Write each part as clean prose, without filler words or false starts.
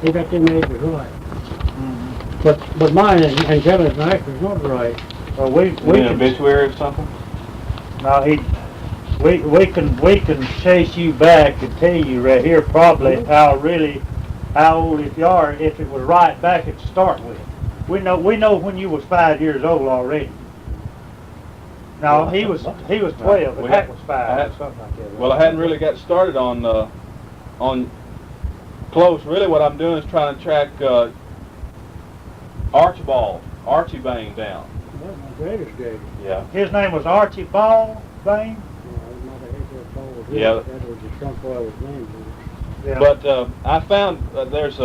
He got them acres right. But mine and Kevin's acres not right. Well, we An can, obituary or something? no, we can chase you back and tell you right here probably how old if you are, if it was right back at to start with. We know when you was 5 years old already. No, he was 12, and Hack was 5 or something like that. Well, I hadn't really got started on close. Really what I'm doing is trying to track Archie Bain down. That's my greatest daddy. Yeah. His name was Archie Bain. Yeah. That was the trunk boy was named. Yeah. But I found there's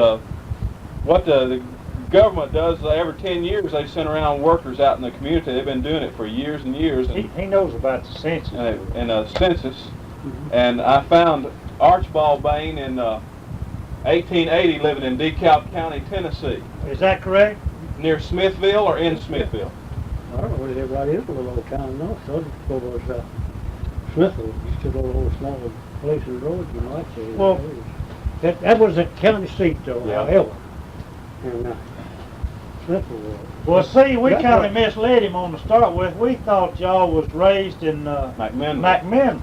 what the government does every 10 years. They send around workers out in the community. They've been doing it for years and years. And, he knows about the census. and a census. And I found Archibald Bain in 1880 living in DeKalb County, Tennessee. Is that correct? Near Smithville or in Smithville? I don't know where they right in a little old town, no. So it was Smithville, used to go to little small places, roads, you know, I'd say. Well, that was the county seat, though, Yeah. however. And Smithville was. Well, see, we That's kind right. of misled him on to start with. We thought y'all was raised in McMinnville,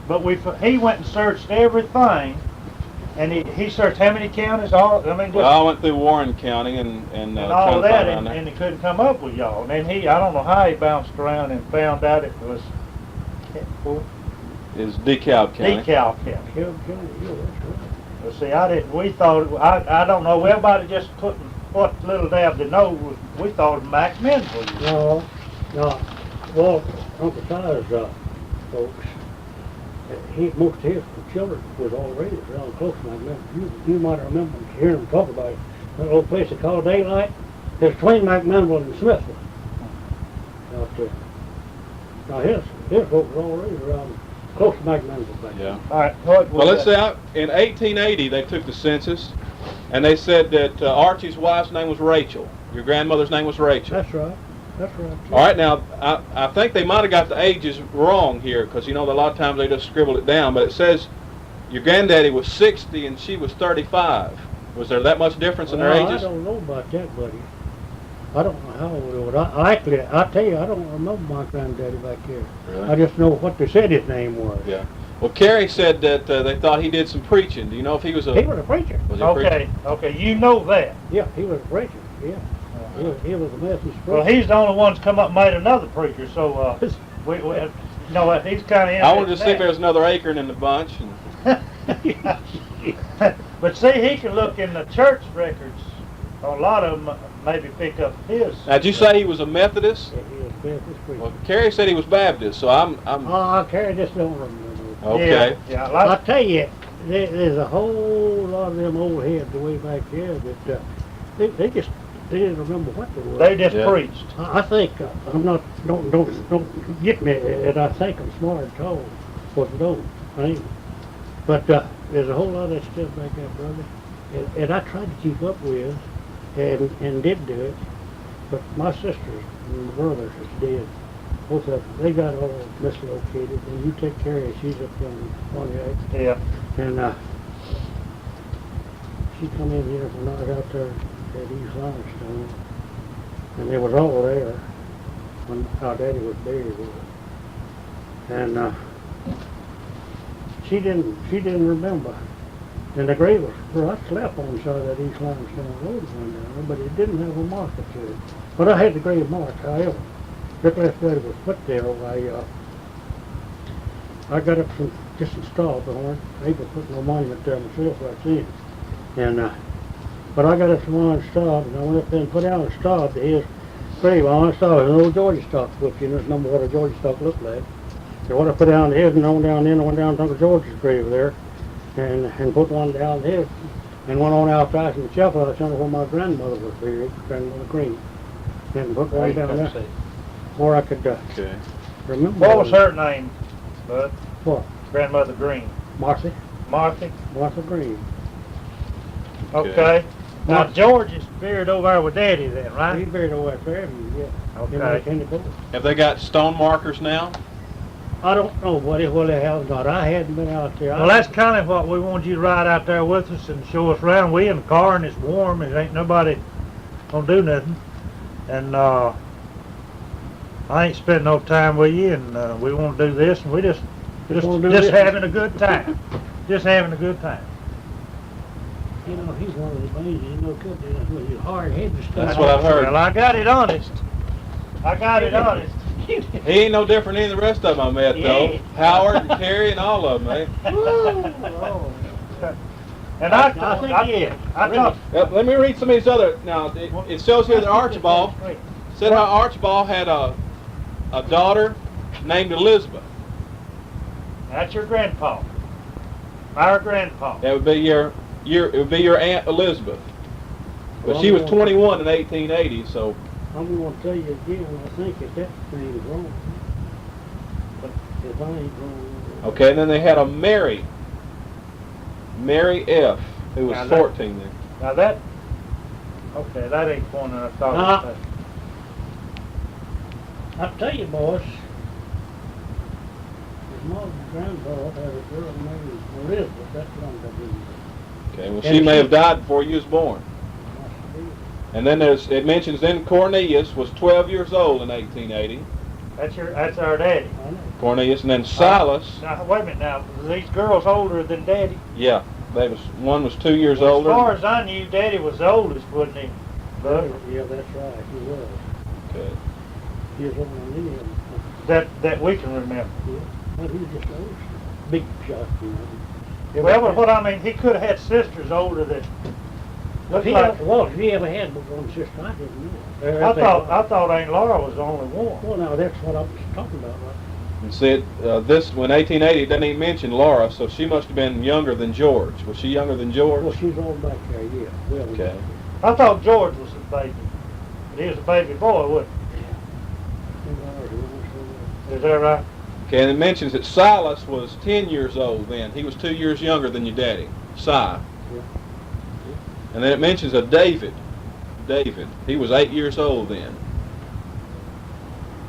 but he went and searched everything, and he searched how many counties? All I mean, just, Well, I went through Warren County and and tried all to that, find around there. and he couldn't come up with y'all. And then I don't know how he bounced around and found out it was Is DeKalb County. DeKalb County. Hill County, yeah, that's right. Well, see, we thought, I don't know, everybody just couldn't, what little dab to know was, we thought McMinnville. No, well, Uncle Ty's folks, most of his children was all raised around close to McMinnville. You might remember hearing them talk about it. That little place they call Daylight, there's between McMinnville and Smithville. Out there. Now his folks were all raised around close to McMinnville back Yeah. All right, what Well, let's was say in 1880 they took the census, and they said that Archie's wife's name was Rachel. Your grandmother's name was Rachel. That's right. That's right. All right, now I think they might have got the ages wrong here, because you know a lot of times they just scribbled it down. But it says your granddaddy was 60 and she was 35. Was there that much difference in their Well, ages? I don't know about that, buddy. I don't know how old it was. I tell you, I don't remember my granddaddy back here. Really? I just know what they said his name was. Yeah. Well, Carrie said that they thought he did some preaching. Do you know if he was a? He was a preacher. Was he a preacher? Okay, you know that. Yeah, he was a preacher. Yeah, he was a Methodist preacher. Well, he's the only one that's come up and made another preacher, so, we you know what, he's kind of. I wanted to see if there was another Akron in the bunch. And But see, he can look in the church records. A lot of them maybe pick up his. now, did you say he was a Methodist? Yeah, he was a Methodist preacher. Well, Carrie said he was Baptist, so I'm Oh, I just don't remember. okay. Yeah, I tell you, there's a whole lot of them old heads way back there that they just they didn't remember what they were. they just Yeah. preached. I think I'm not. Don't get me. And I think I'm smart and tall, but don't. I ain't. But there's a whole lot of that stuff back there, brother. And I tried to keep up with, and did do it. But my sisters and my brothers is dead. Both of them. They got all mislocated. And you take care of her. She's up on 28. Yeah. And she come in here when I was out there at East Limestone, and they was all there when our daddy was buried with her. And she didn't remember. And the grave was where I slept on the side of that East Limestone Road one day, but it didn't have a marker to it. But I had the grave marked, however. Rick Lefferty was put there. I got up some stall behind. They were putting no monument there myself right then. And but I got up some iron stop, and I went up there and put down a stop to his grave. I saw an old Georgia stock book, you know, remember what a Georgia stock looked like. So what I put down to his, and on down then I went down to Uncle George's grave there, and put one down to his, and went on outside in the chapel. I where my grandmother was buried, Grandmother Green, and put one down there, where I could Okay. remember. What was her name, Bud? What? Grandmother Green. Martha Martha? Green. Okay. Now, George is buried over there with Daddy then, He's right? buried over at Fairview, yeah. Okay. In the book. Have they got stone markers now? I don't know what they have or not. I hadn't been out there. Well, that's kind of what we want you to ride out there with us and show us around. We in the car and it's warm and ain't nobody gonna do nothing. And I ain't spent no time with you, and we want to do this, and we just having a good time. Just having a good time. You know, he's one of the Bains, you know, good with his hard head and stuff. That's what I've heard. Well, I got it honest. I got it honest. He ain't no different than the rest of them I met, though. Yeah. Howard and Carrie and all of them, eh? And I think he is. I thought. Let me read some of these other. Now, it shows here that Archibald said how Archibald had a daughter named Elizabeth. That's your grandpa. Our grandpa. That would be your Aunt Elizabeth. But Well, she was I'm 21 in 1880, so. I'm going to tell you again, I think that name is wrong. But if I ain't wrong. Okay, and then they had a Mary F., who was Now that- 14 then. Now that. Okay, that ain't one that I thought. Nah. it was. I'll tell you, boys, his mother and grandpa had a girl named Elizabeth. That's what I'm going to do. Okay, well, And she may she- have died before you was born. And then it mentions then Cornelius was 12 years old in 1880. That's our daddy. I know. Cornelius, and then Silas. Now wait a minute. Now these girls older than daddy. Yeah, one was 2 years Well, older. as far as I knew, daddy was the oldest, wasn't he? Bud? Yeah, that's right, he was. Okay. He was older than me. That we can remember. Yeah. Well, he was just old. Big shot, you know. Well, but what I mean, he could have had sisters older than. If he, like- if he ever had but one sister, I didn't know. I thought Aunt Laura was the only one. Well, now, that's what I was talking about, right? And said this when 1880 it doesn't even mention Laura, so she must have been younger than George. Was she younger than George? Well, she's all back there, yeah. Well, Okay. I thought George was a baby. But he was a baby boy, wasn't he? Is that right? Okay, and it mentions that Silas was 10 years old then. He was 2 years younger than your daddy, Si. Yeah. And then it mentions a David. He was 8 years old then.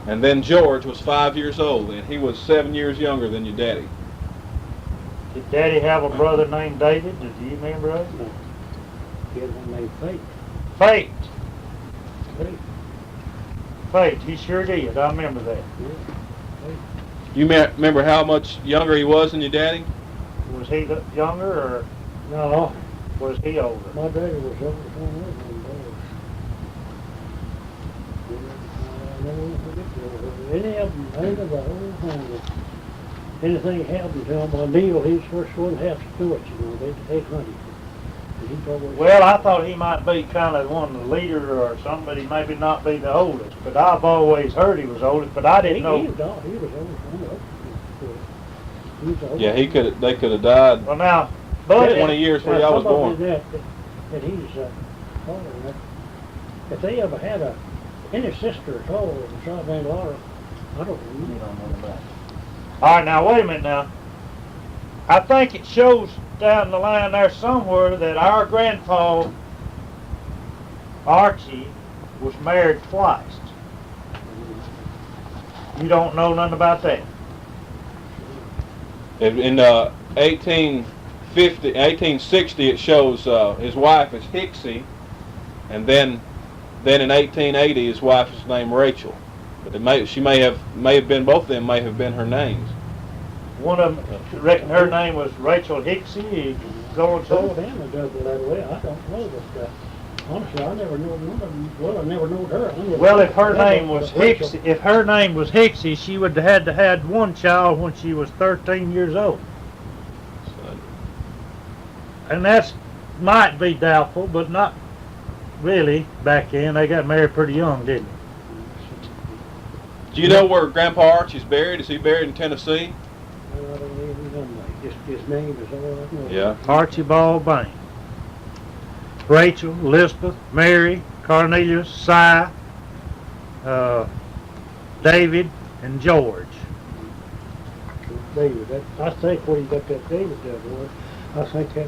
And then George was 5 years old then. He was 7 years younger than your daddy. Did Daddy have a brother named David? Do you remember that? No. He had one named Fate. Fate. Fate, Fate. He sure did. I remember that. yeah. You remember how much younger he was than your daddy? Was he younger or No, was he older? my daddy was older than one of them boys. I never forget any of them, any of the whole family. Anything happened to him, well, Neil, he's the first one to have to do it, you know, they hunted. And he's always. Well, I thought he might be kind of one of the leaders or somebody, maybe not be the oldest. But I've always heard he was oldest, but I didn't know. He was older than he was older. Yeah, they could have died Well, now, Buddy, 20 years before y'all was born. That he's older than that. If they ever had any sister at all in South Bend, Laura, I don't remember. All right, now wait a minute now. I think it shows down the line there somewhere that our grandpa Archie was married twice. You don't know nothing about that? In 1860 it shows his wife is Hicksy, and then in 1880 his wife is named Rachel. But she may have been, both of them may have been her names. One of them, reckon her name was Rachel Hicksy. Going So to. family does it that way. I don't know, but honestly, I never knew one of them. Well, I never knew her. Well, if her name was Hicksy, she would have had one child when she was 13 years old. So, And that's might be doubtful, but not really back then. They got married pretty young, didn't they? do you know where Grandpa Archie's buried? Is he buried in Tennessee? I don't even know. Just his name is all I know. Yeah. Archibald Bain. Rachel, Elizabeth, Mary, Cornelius, Si, David, and George. David. I think where you got that David there, boy, I think that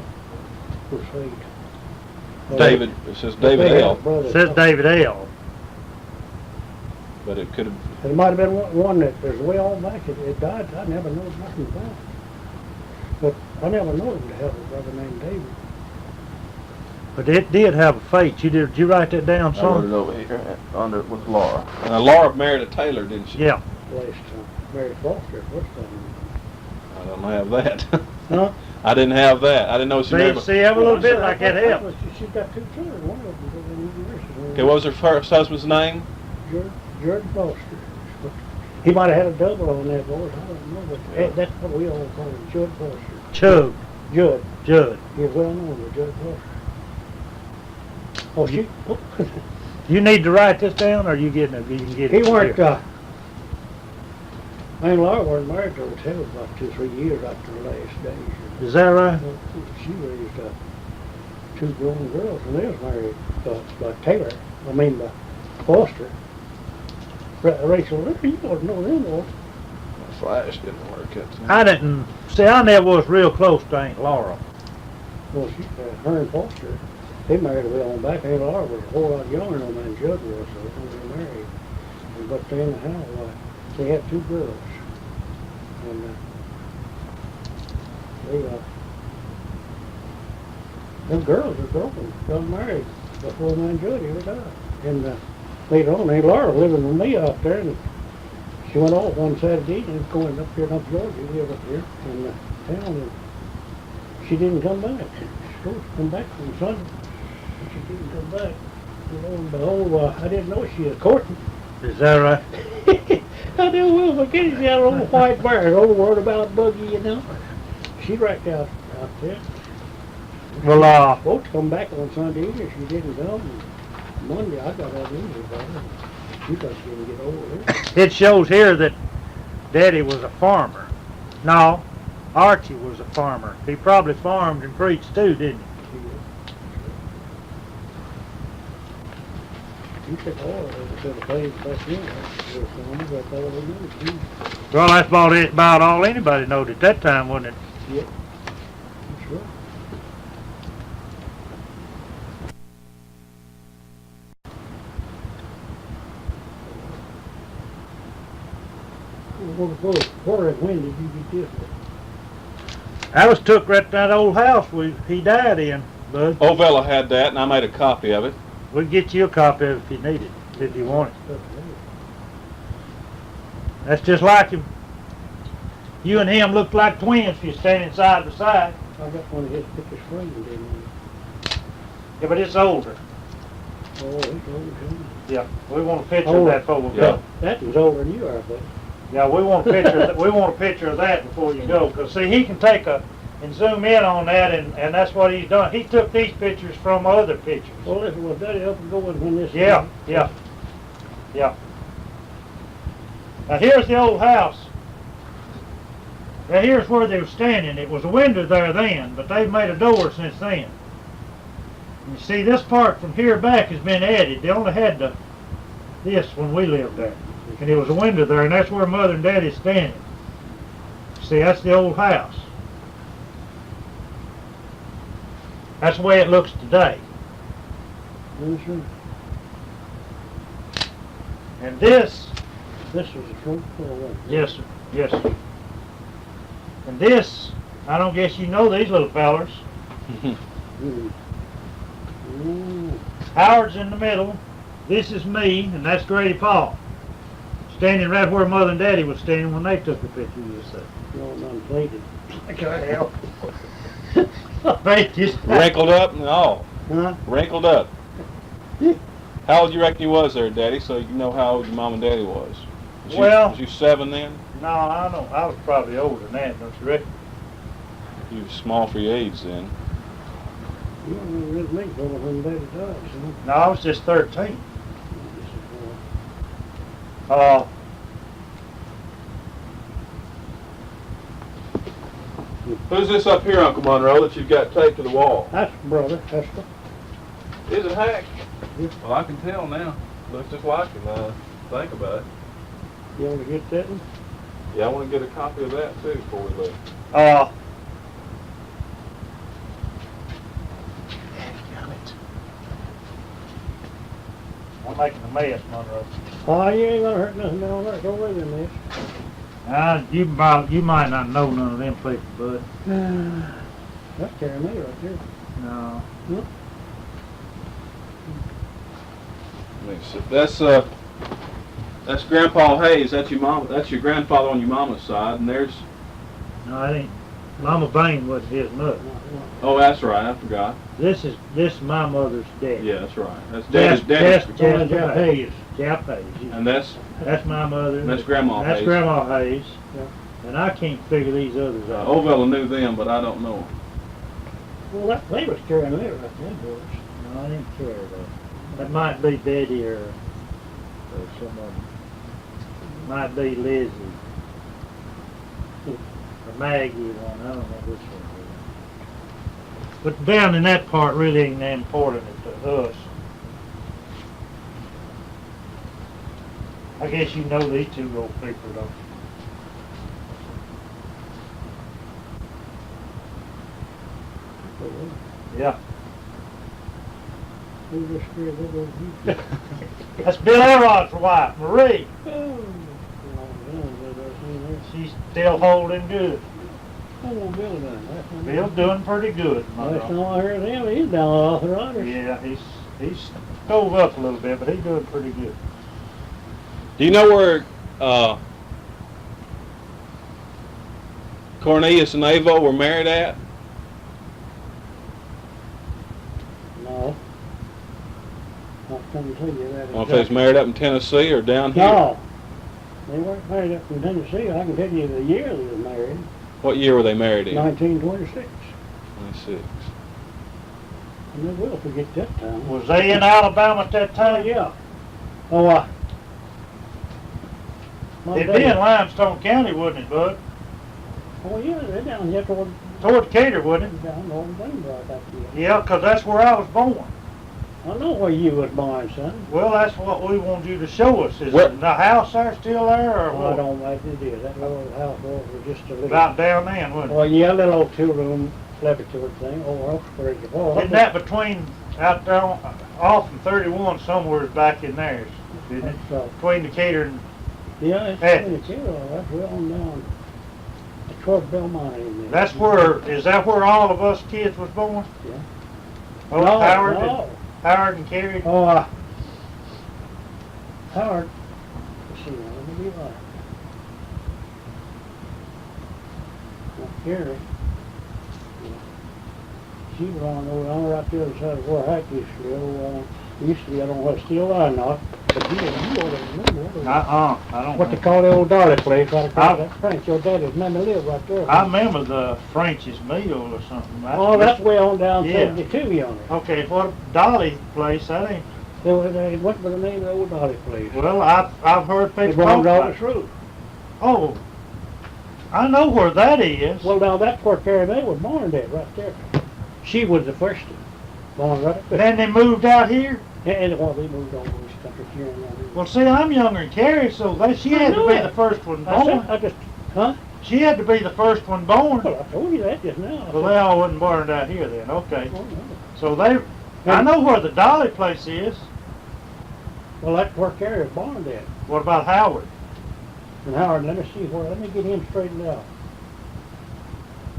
was Fate. David. It says David L. It says David L. but it could have. It might have been one that was way on back, it died, I never noticed nothing about it. But I never knew him to have a brother named David. But it did have a fate. Did you write that down, I wrote it son? over here under with Laura. Laura married a tailor, didn't she? Yeah. Last Mary Foster, what's that? I don't have that. Huh? I didn't have that. I didn't know she married. See, have a little bit like that helps. She's got 2 children, one of them goes to the university. Okay, what was her first husband's name? Jordan Foster. He might have had a double on that voice, I don't know, but that's what we all call him, Judd Foster. Chug. Judd. He's well known as Judd Foster. Oh, she, You need to write this down, or you getting it? You can get it. he weren't, here. me and Laura weren't married till it was about 2 or 3 years after the last days. Is that right? She raised 2 grown girls, and they was married by Taylor, by Foster. Rachel Ritter, you ought to know them, boy. My flash didn't work. I didn't. See, I never was real close to Aunt Laura. Well, her and Foster, they married well on back. Aunt Laura was a whole lot younger than my Judd was, so when they were married. But they anyhow, they had 2 girls. And them girls were broken, got married before my Judd ever died. And later on, Aunt Laura was living with me out there, and she went off one Saturday evening, going up here in Georgia, we live up here in town, and she didn't come back. She was supposed to come back on Sunday, but she didn't come back. And lo and behold, I didn't know she was courting. Is that right? I never will forget it. She had an old white bear, an old word about buggy, you know. She wrecked out there. Well, Supposed to come back on Sunday evening, she didn't come. And Monday, I got out in here about her. She just didn't get over it. it shows here that Daddy was a farmer. No, Archie was a farmer. He probably farmed and preached too, didn't he? He took all of it to the place back then. That's all they knew. Well, that's about all anybody knowed at that time, wasn't it? Yep. That's right. Where and when did you get this? I was took right to that old house he died in, Bud. Ovella had that, and I made a copy of it. We'll get you a copy of it if you need it, if you want it. That's just like him. You and him looked like twins if you're standing side by side. I got one of his pictures framed, didn't Yeah, but it's older. I? Oh, he's older too. Yeah, we want a picture of that before we Yeah. go. That was older than you are, but. Yeah, we want a picture. We want a picture of that before you go, because see, he can take and zoom in on that, and that's what he's done. He took these pictures from other pictures. Well, listen, was Daddy up and going when this? Yeah. Now here's the old house. Now here's where they were standing. It was a window there then, but they've made a door since then. You see, this part from here back has been added. They only had this when we lived there. And there was a window there, and that's where Mother and Daddy's standing. See, that's the old house. That's the way it looks today. Yes, sir. And this, This was a front door. yes, sir, yes, sir. And this, I don't guess you know these little fellers. Howard's in the middle. This is me, and that's Grady Paul. Standing right where Mother and Daddy was standing when they took the picture of this thing. No, none plated. I can't help. Thank you. Wrinkled up and all. Huh? Wrinkled up. How old you reckon you was there, Daddy, so you know how old your mom and daddy was? Was you 7 then? No, I don't. I was probably older than that, don't you reckon? You were small for your age then. You don't know this me for when Daddy died, son. No, I was just 13. Who's this up here, Uncle Monroe, that you've got taped to the wall? That's brother, Hester. Is it Hack? Well, I can tell now. Looks just like him. Think about it. You want to get that one? Yeah, I want to get a copy of that too before we leave. I making a mess, Monroe. Oh, you ain't gonna hurt nothing down there, go with him, miss. You might not know none of them people, bud. That's carry me right there. No. That's Grandpa Hayes. That's your mom. That's your grandfather on your mama's side, and there's. No, it ain't. Mama Bain was his mother. Oh, that's right. I forgot. This is my mother's dad. Yeah, that's right. That's That's Daddy's. Jeff Hayes. Jeff Hayes. And that's my mother. and that's Grandma That's Hayes. Grandma Hayes. Yeah. And I can't figure these others out. Ovella knew them, but I don't know 'em. Well, they was carrying me right there, boys. No, I didn't care though. That might be Betty or some of them. Might be Lizzie. Or Maggie one, I don't know which one it is. But down in that part really ain't that important to us. I guess you know these two old people though. Yeah. Who just scared that old you? That's Bill Elrod's wife, Marie. She's still holding good. How long Bill done? Bill's doing pretty good, Last time Monroe. I heard him, he's down with arthritis. Yeah, he's stove up a little bit, but he's doing pretty good. Do you know where Cornelius and Ava were married at? No. I couldn't tell you that. I don't know if they was married up in Tennessee or down here. No. They weren't married up in Tennessee. I can tell you the year they were married. What year were they married in? 1926. 26. I never will forget that time. Was they in Alabama at that Oh, time? yeah. Oh, my It'd daddy- be in Limestone County, wouldn't it, bud? Oh, yeah, they're down here toward, Toward Decatur, wouldn't it? down over Bain right back here. Yeah, 'cause that's where I was born. I know where you was born, son. Well, that's what we wanted you to show us. Is Where- the house there still there, or I what? don't imagine it is. That little house over just a little. About down there, wouldn't it? Well, yeah, a little old two-room laboratory thing over Oxford. Oh, Isn't that between, out there off from 31 somewhere back in there, isn't it? So, Between Decatur and, yeah, it's Hey. pretty cool. That's well on down. Toward Belmont in there. that's where, is that where all of us kids was born? Yeah. Oh, No, Howard, no. Howard and Carrie? Oh, Howard. Let's see, now, let me be right. Well, Carrie. Yeah. She was on right the other side of where Hack used to live. Used to be, I don't know if it's still there or not, but you ought to remember. I don't What they know. call the old Dolly place right across I- that French. Your daddy's meant to live right there. I remember the French's meal or something. Oh, that's way on down Yeah. 72 on it. Okay, what Dolly place, that ain't, What was the name of the old Dolly place? well, I've heard They people belonged talk to about Otis it. Road. Oh, I know where that is. Well, now that's where Carrie Mae was born at, right there. She was the first one, born right up there. Then they moved out here? And well, they moved over this country here and there. Well, see, I'm younger than Carrie, so she I had to know be that. the first one I born. just, huh? She had to be the first one born. Well, I told you that just now. Well, they all wasn't born out here then, okay. Oh, no. So I know where the Dolly place is. Well, that's where Carrie was born at. What about Howard? And Howard, let me get him straightened out.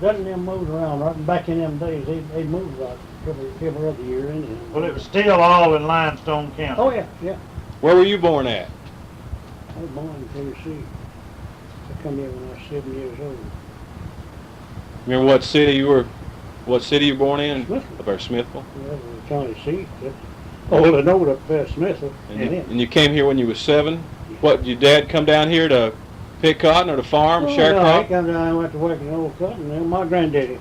Doesn't them move around, right? Back in them days, they moved like every other year anyhow. Well, it was still all in Limestone County. Oh, yeah, yeah. Where were you born at? I was born in Tennessee. I come here when I was 7 years old. Remember what city you were born in? Smithville. Up there, Smithville. Yeah, it was the county seat. Oh, the note up there, Smithville. And you came here when you was 7? What, did your dad come down here to pick cotton or to farm, Oh, share no, crop? I come down and went to work in old cotton. And my granddaddy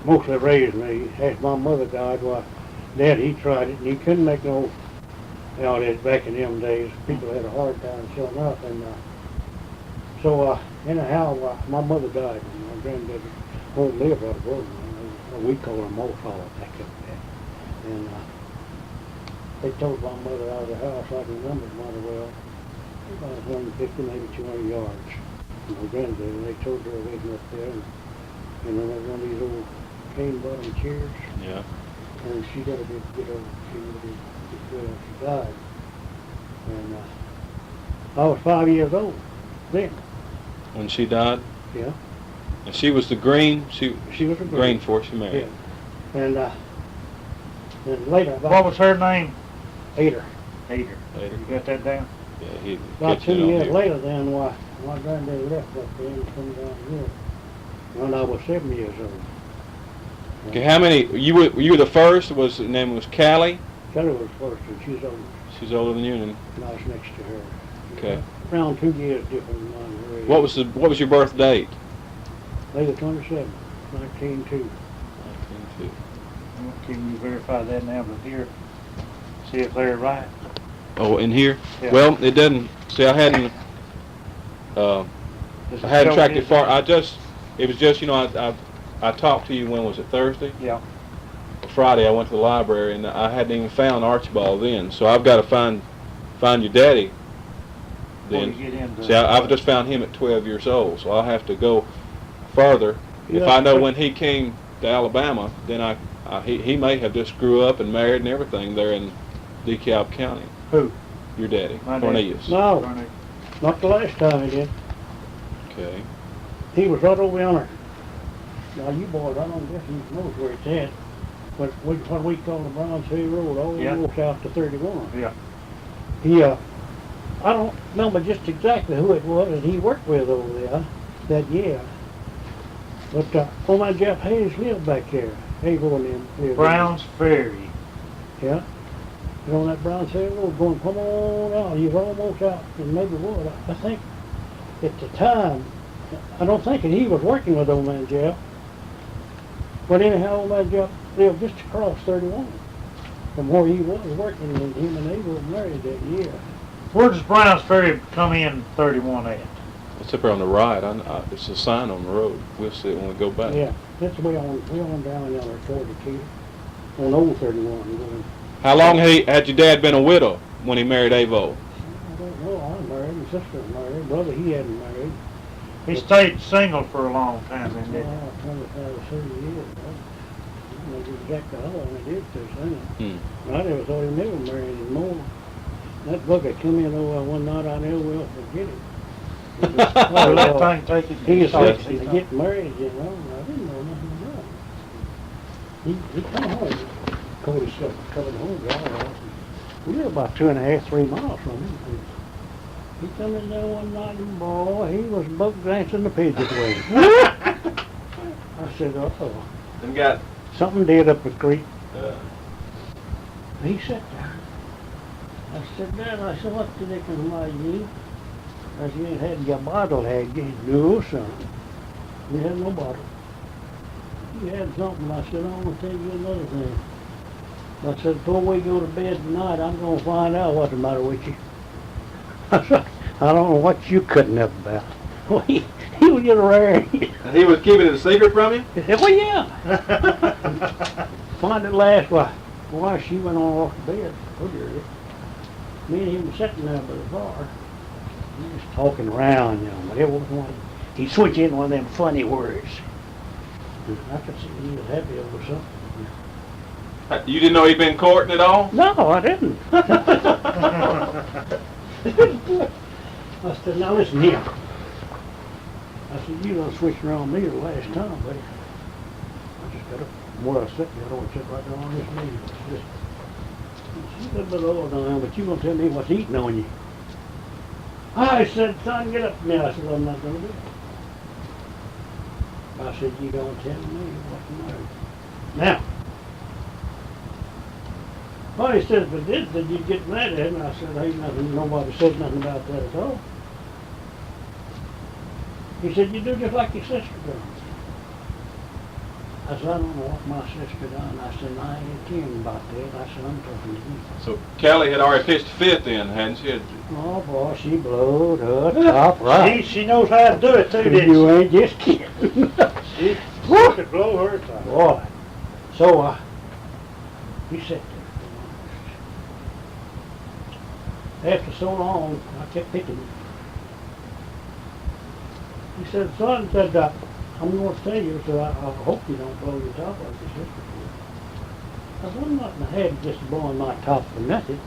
mostly raised me. After my mother died, well, Dad, he tried it, and he couldn't make no, that back in them days, people had a hard time showing up. And anyhow, my mother died, and my granddaddy won't live right above me. We call him Mohawk back up there. And they told my mother out of the house, I can remember it mighty well, about 150, maybe 200 yards. And my granddaddy, they told her waiting up there, and then there was one of these old cane bottom chairs, Yeah. and she got to get over, she died. And I was 5 years old then. When she died? Yeah. And she was the green, She was a green before she married. Yeah. And then later, What was her name? Ada. Ada. Later. You got that down? Yeah, he About catch 2 it on years here. later then, my granddaddy left up there and come down here when I was 7 years old. Okay, how many, you were the first, was, the name was Callie? Kelly was first and she's older. She's older than you, and And I was next to her. okay. Around 2 years different than mine. What was your birth date? Later 27, 1902. Can you verify that now, but here, see if they're right? Oh, in here? Yeah. Well, it doesn't, see, I hadn't tracked it far, it was just, you know, I talked to you, when was it, Thursday? Yeah. Friday, I went to the library, and I hadn't even found Archibald then, so I've got to find your daddy Before then. you get into See, I've just found him at 12 years old, so I'll have to go further. If Yeah. I know when he came to Alabama, then he may have just grew up and married and everything there in DeKalb County. Who? Your daddy, My dad. Cornelius. No, Cornelius. not the last time he did. Okay. He was right over yonder. Now you boys, I don't guess you knows where it's at. But what we call the Bronze Hill Road, all the Yeah. way south to 31. Yeah. He, I don't remember just exactly who it was that he worked with over there that year. But old man Jeff Hayes lived back there. Hayes and them lived Brown's Ferry. there. Yeah. And on that Bronze Hill Road going, come on out. He was almost out in Maplewood. I think at the time, I don't think that he was working with old man Jeff. But anyhow, old man Jeff lived just across 31 from where he was working, and him and Ava were married that year. Where does Brown's Ferry come in 31 at? It's up there on the right. It's a sign on the road. We'll see it when we go back. Yeah, that's way on down yonder at 42, on old 31. Going, How long had your dad been a widow when he married Avo? I don't know, I'm married, my sister was married, brother, he hadn't married. He stayed single for a long time, Oh, didn't 25 or 30 years. I don't know exactly how long he did stay single. Hmm. I never thought he never married anymore. That bucket come in over one night, I never will forget it. he? Well, that thing take it. He was Yeah. fixing to get married, you know, and I didn't know nothing about it. He come home, coat himself, covered home, all right. We were about 2.5, 3 miles from him. He come in there one night and boy, he was buck dancing the pigeons way. I said, uh-oh, And got. something did up the creek. He sat there. I said, Dad, I said, what did they come by you? I said, you ain't had your bottle, had you? No, son. You had no bottle. You had something. I said, I'm going to tell you another thing. I said, before we go to bed tonight, I'm going to find out what's the matter with you. I said, I don't know what you cutting up about. Well, he was just rare. And he was keeping it a secret from you? He said, well, yeah. Find it last, why she went on off to bed. Oh, dear. Me and him were sitting there by the bar. He was talking around, you know, but every once in a while he'd switch in one of them funny words. And I could see he was happy over something. You didn't know he'd been courting at all? No, I didn't. I said, now listen here. I said, you done switched around me the last time, buddy. I just got up from where I was sitting. I don't want to sit right there on this knee. It's a little bit old now, but you gonna tell me what's eating on you. I said, son, get up now. I said, I'm not gonna do it. I said, you don't tell me what's the matter. Now, well, he said, if it did, then you'd get mad at him. I said, ain't nothing, nobody said nothing about that at all. He said, you do just like your sister does. I said, I don't know what my sister done. I said, I ain't caring about that. I said, I'm talking to you. So Kelly had already pitched a fit then, hadn't she? Oh, boy, she blowed her top right. She knows how to do it too, didn't You ain't just kidding. she? She could blow her top. Boy. So, he sat there. After so long, I kept picking him. He said, son, said, I'm going to tell you, so I hope you don't blow your top like your sister did. I said, I'm not in the habit of just blowing my top for nothing.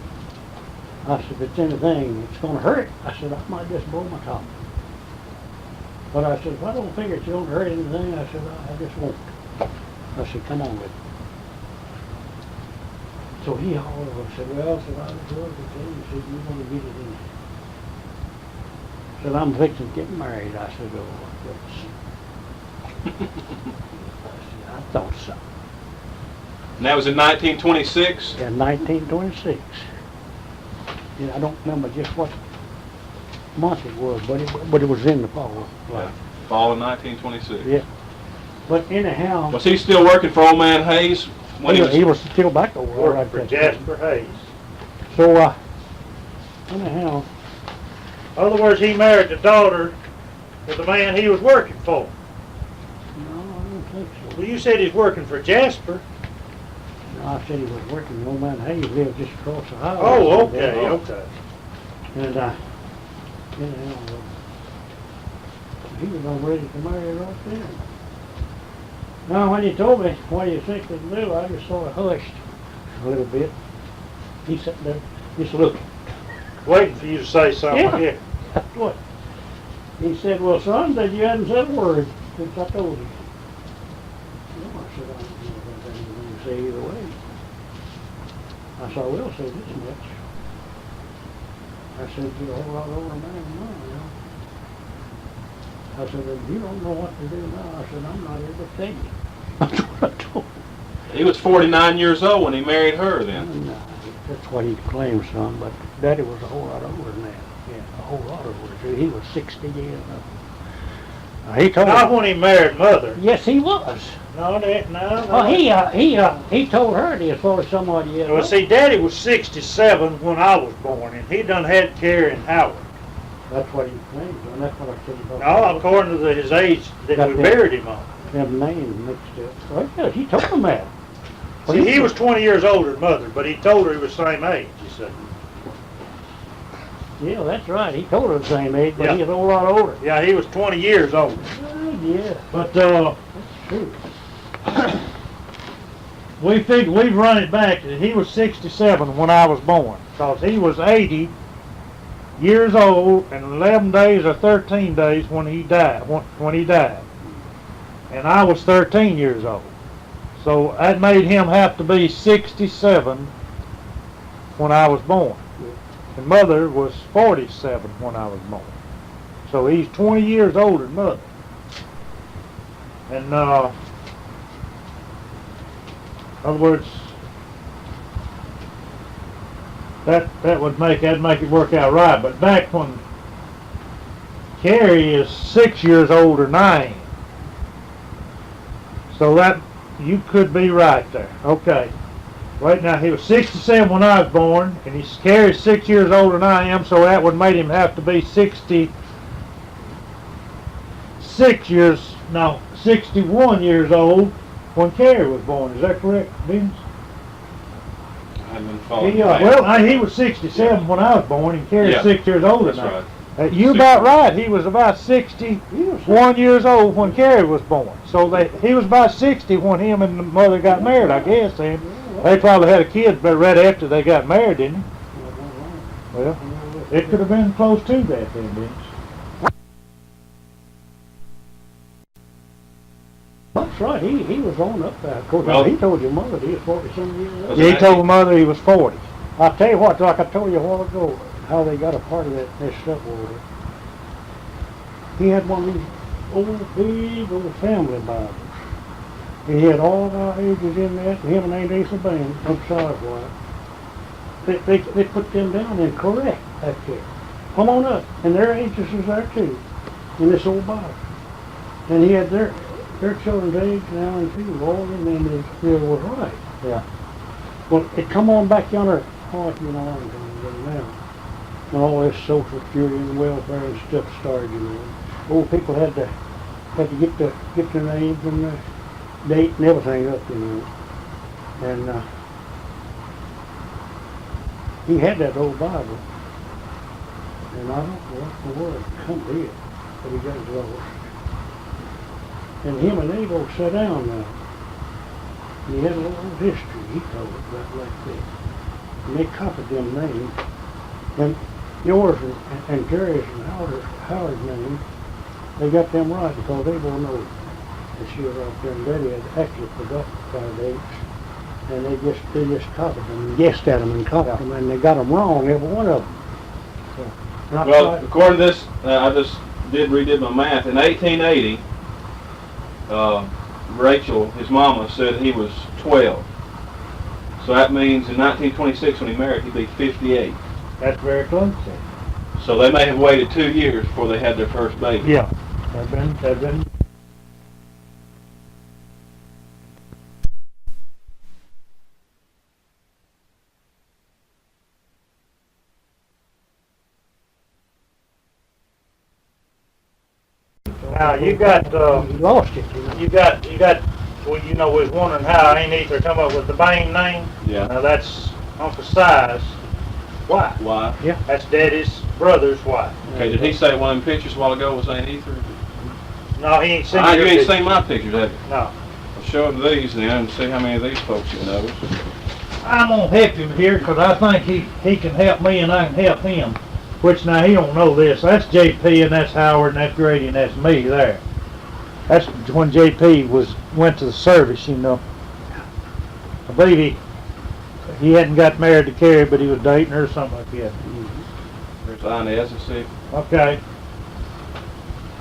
I said, if it's anything that's gonna hurt, I said, I might just blow my top. But I said, if I don't figure it's gonna hurt anything, I said, I just won't. I said, come on with it. So he hollered and said, well, I said, I just wanted to tell you, he said, you're gonna get it in. Said, I'm fixing to get married. I said, oh, yes. I said, I thought so. And that was in 1926? In 1926. Yeah, I don't remember just what month it was, but it was in the fall. Yeah. Fall of 1926. Yeah. But anyhow, Was he still working for old man Hayes? When he was still back over there. Working for Jasper Hayes. So, anyhow, In other words, he married the daughter of the man he was working for. no, I don't think so. Well, you said he's working for Jasper. No, I said he was working. Old man Hayes lived just across the highway. Oh, okay, okay. And, anyhow, he was all ready to marry right then. Now, when he told me what he think to do, I just sort of hushed a little bit. He sat there, just looking. Waiting for you to say something. Yeah. That's what. He said, well, son, said you hadn't said a word since I told you. No, I said, I don't know if there's anything to say either way. I said, I will say this much. I said, you're a whole lot older man than mine, you know. I said, if you don't know what to do now, I said, I'm not here to tell you. That's what I told him. He was 49 years old when he married her then. And, that's what he claimed, son, but Daddy was a whole lot older than that. Yeah, a whole lot older, too. He was 60 years old. He told Not her. when he married Mother. Yes, he was. No, no. Oh, he told her that as far as somebody years Well, old. see, Daddy was 67 when I was born, and he done had care in Howard. That's what he claimed, and that's what I said about. No, according to his age that Got we that. buried him on. Them names mixed up. Well, yeah, he told him that. Well, See, he was 20 years older than Mother, but he told her he was the same age, you said. Yeah, that's right. He told her the same age, but Yeah. he was a whole lot older. Yeah, he was 20 years older. Yeah, But, that's true. we've run it back that he was 67 when I was born, because he was 80 years old and 11 days or 13 days when he died. When he died, and I was 13 years old, so that made him have to be 67 when I was born, and Mother was 47 when I was born. So he's 20 years older than Mother, and in other words, that would make it work out right. But back when Carrie is 6 years older than I am, so that you could be right there. Okay. Right now, he was 67 when I was born, and he's Carrie's 6 years older than I am, so that would make him have to be 61 years old when Carrie was born. Is that correct, Vince? I haven't been following the Well, he was 67 when I was born, and Carrie's Yeah. 6 years older That's than I. right. You're about right. He was about 61 years old when Carrie was born. So he was about 60 when him and the Mother got married, I guess. And they probably had a kid right after they got married, didn't they? Well, it could have been close to that then, Vince. That's right. He was on up there. Of course, Well, he told your mother he was 40-some years old. Yeah, he told Mother he was 40. I'll tell you what, like I told you a while ago, how they got a part of that stuff over there. He had one of these old, big, old family Bibles. He had all of our ages in that, and him and Aunt Asa Bain, I'm sorry for it. They put them down in correct back there. Come on up. And their ages was there too, in this old Bible. And he had their children's age now and too, all of them, and it was right. Yeah. Well, it come on back yonder, like, you know, now. And all this social security and welfare and stuff started, you know. Old people had to get their names and their date and everything up, you know. And he had that old Bible. And I don't know what the word come to it, but he got it lost. And him and they go sit down now. And he had a little history, he told it right like that. And they copied them names And yours and Jerry's and Howard's name, they got them right because they won't know that she was out there, and Daddy had actually forgot the dates. And they just copied them and guessed at them and copied them, and they got them wrong, every one of them. So, Well, according to this, I just redid my math. In 1880, Rachel, his mama, said he was 12. So that means in 1926, when he married, he'd be 58. That's very close. So they may have waited 2 years before they had their first baby. Yeah. They've been. Now you got he lost it, you know. you got. Well, you know, we was wondering how Ain't Ether come up with the Bain name. Yeah. Now that's emphasized. Why? Why? That's Daddy's brother's wife. Okay, did he say one of them pictures a while ago was Ain't Ether? No, he ain't seen You your ain't picture. seen my pictures, have you? No. I'll show him these then and see how many of these folks he knows. I'm gonna help him here because I think he can help me and I can help him. Which now he don't know this. That's JP and that's Howard and that's Grady and that's me there. That's when JP went to the service, you know. I believe he hadn't got married to Carrie, but he was dating her or something like that. There's Inez, let's see. Okay.